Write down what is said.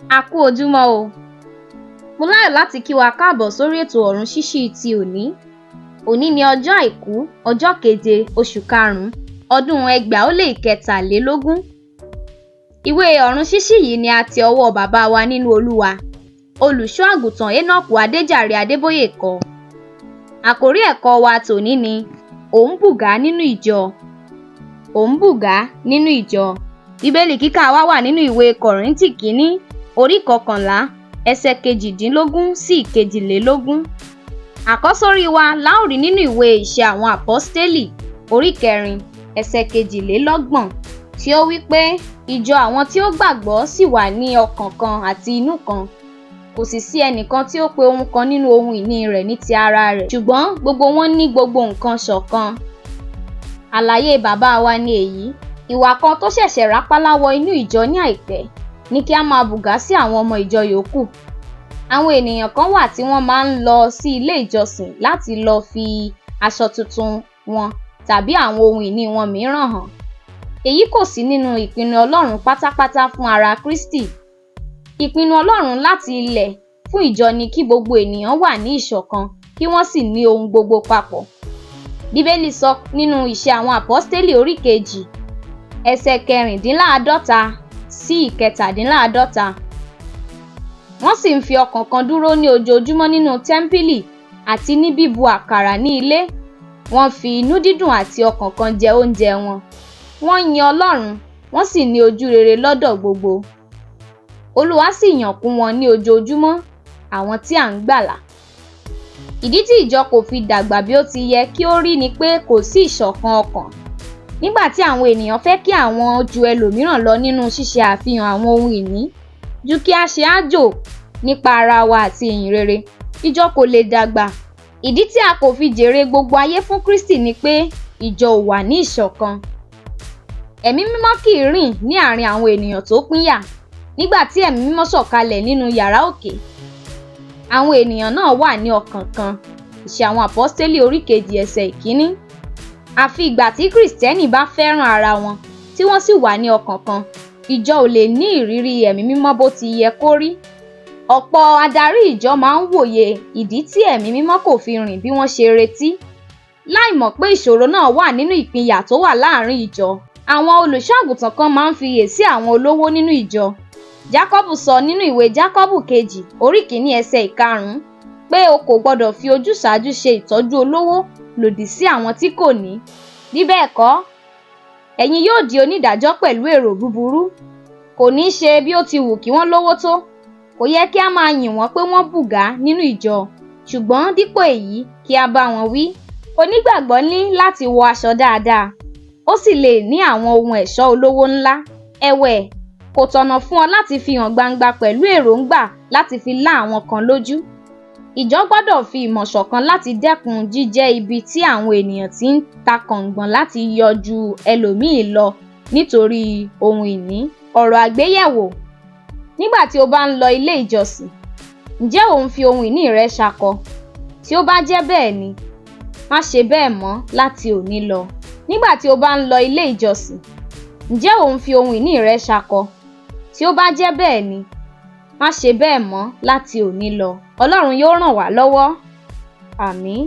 A kú ojúmọ́ o. Mo láyọ̀ láti kí wa káàbọ̀ sórí ètò ọ̀run ṣíṣí ti òní. Òní ni ọjọ́ àìkú, ọjọ́ 7 oṣù karùn-ún, ọdún 2023. Ìwé ọ̀run ṣíṣí yìí ni a ti ọwọ́ bàbá wa nínú Olúwa, olùṣọ́ àgùntàn Énọ́kù Adéjàre Adébóyè kọ. Àkórí ẹ̀kọ́ wa tòní ni òǹbùgá nínú ìjọ. Òǹbùgá nínú ìjọ. Bíbélì kíkà wa wà nínú ìwé Kọ́ríńtì kínní, orí 11, ẹsẹ̀ 18 sí 22. Àkọ́sórí wa la ó rí nínú ìwé Ìṣe àwọn Àpọ́stélì, orí 4, ẹsẹ̀ 22, tí ó wí pé ìjọ àwọn tí ó gbàgbọ́ sì wà ní ọkàn kan àti inú kan. Kò sì sí ẹnìkan tí ó pe ohun kan nínú ohun ìní rẹ̀ ní ti ara rẹ̀, ṣùgbọ́n gbogbo wọn ní gbogbo nǹkan ṣọ̀kan. Àlàyé bàbá wa ni èyí. Ìwà kan tó ṣẹ̀ṣẹ̀ rápálá wọ inú ìjọ ní àìpẹ́ ní kí a máa bùgá sí àwọn ọmọ ìjọ yòókù. Àwọn ènìyàn kan wà tí wọ́n máa ń lọ sí ilé ìjọsìn láti lọ fi aṣọ tuntun wọn tàbí àwọn ohun ìní wọn mìíràn hàn. Èyí kò sí nínú ìpinnu Ọlọ́run pátápátá fún ara Kristi. Ìpinnu Ọlọ́run láti ilẹ̀ fún ìjọ ni kí gbogbo ènìyàn wà ní ìṣọ̀kan, kí wọ́n sì ní ohun gbogbo papọ̀. Bíbélì sọ nínú Ìṣe àwọn Àpọ́stélì orí 2, ẹsẹ̀ 54 sí 57. Wọ́n sì ń fi ọkàn kan dúró ní ojoojúmọ́ nínú tẹ́ḿpìlì àti ní bíbu àkàrà ní ilé. Wọ́n fi inú dídùn àti ọkàn kan jẹ oúnjẹ wọn. Wọ́n yin Ọlọ́run, wọ́n sì ní ojú rere lọ́dọ̀ gbogbo. Olúwa sì yàn kún wọn ní ojoojúmọ́ àwọn tí à ń gbàlà. Ìdí tí ìjọ kò fi dàgbà bí ó ti yẹ kí ó rí ni pé kò sí ìṣọ̀kan ọkàn. Nígbà tí àwọn ènìyàn fẹ́ kí àwọn ju ẹlòmíràn lọ nínú ṣíṣe àfihàn àwọn ohun ìní, ju kí a ṣe àjò nípa ara wa àti ìyìn rere, ìjọ kò lè dàgbà. Ìdí tí a kò fi jèrè gbogbo ayé fún Kristi ni pé ìjọ ò wà ní ìṣọ̀kan. Ẹ̀mí mímọ́ kì í rìn ní àárín àwọn ènìyàn tó pínyà. Nígbà tí ẹ̀mí mímọ́ sọ̀kalẹ̀ nínú yàrá òkè, àwọn ènìyàn náà wà ní ọkàn kan. Ìṣe àwọn Àpọ́stélì orí 2 ẹsẹ̀ 1. Àfi ìgbà tí Kristẹni bá fẹ́ràn ara wọn tí wọ́n sì wà ní ọkàn kan, ìjọ ò lè ní ìrírí ẹ̀mí mímọ́ bó ti yẹ kó rí. Ọ̀pọ̀ adarí ìjọ máa ń wòye ìdí tí ẹ̀mí mímọ́ kò fi rìn bí wọ́n ṣe retí, láì mọ̀ pé ìṣòro náà wà nínú ìpínyà tó wà láàárín ìjọ. Àwọn olùṣọ́ àgùntàn kan máa ń fiyè sí àwọn olówó nínú ìjọ. Jákọ́bù sọ nínú ìwé Jákọ́bù 2, orí 1, ẹsẹ̀ 5, pé o kò gbọdọ̀ fi ojúsàájú ṣe ìtọ́jú olówó lòdì sí àwọn tí kò ní. Bí bẹ́ẹ̀ kọ́, ẹ̀yin yóò di onídàájọ́ pẹ̀lú èrò búburú. Kò ní ṣe bí ó ti wù kí wọ́n lówó tó. Kò yẹ kí a máa yìn wọ́n pé wọ́n bùgá nínú ìjọ, ṣùgbọ́n dípò èyí kí a bá wọn wí. Onígbàgbọ́ ní láti wọ aṣọ dáadáa. Ó sì lè ní àwọn ohun ẹ̀ṣọ́ olówó ńlá. Ẹ̀wẹ̀, kò tọ̀nà fún ọ láti fi hàn gbangba pẹ̀lú èròǹgbà láti fi lá àwọn kan lójú. Ìjọ gbọ́dọ̀ fi ìmọ̀ ṣọ̀kan láti dẹ́kun jíjẹ́ ibi tí àwọn ènìyàn ti ń ta kàngbọ̀n láti yọ ju ẹlòmíì lọ nítorí ohun ìní. Ọ̀rọ̀ àgbéyẹ̀wò. Nígbà tí o bá ń lọ ilé ìjọsìn, ǹjẹ́ ò ń fi ohun ìní rẹ ṣakọ? Tí ó bá jẹ́ bẹ́ẹ̀ ni, má ṣe bẹ́ẹ̀ mọ́ láti òní lọ. Nígbà tí o bá ń lọ ilé ìjọsìn, ǹjẹ́ ò ń fi ohun ìní rẹ ṣakọ? Tí ó bá jẹ́ bẹ́ẹ̀ ni, má ṣe bẹ́ẹ̀ mọ́ láti òní lọ. Ọlọ́run yóò ràn wá lọ́wọ́. Àmín.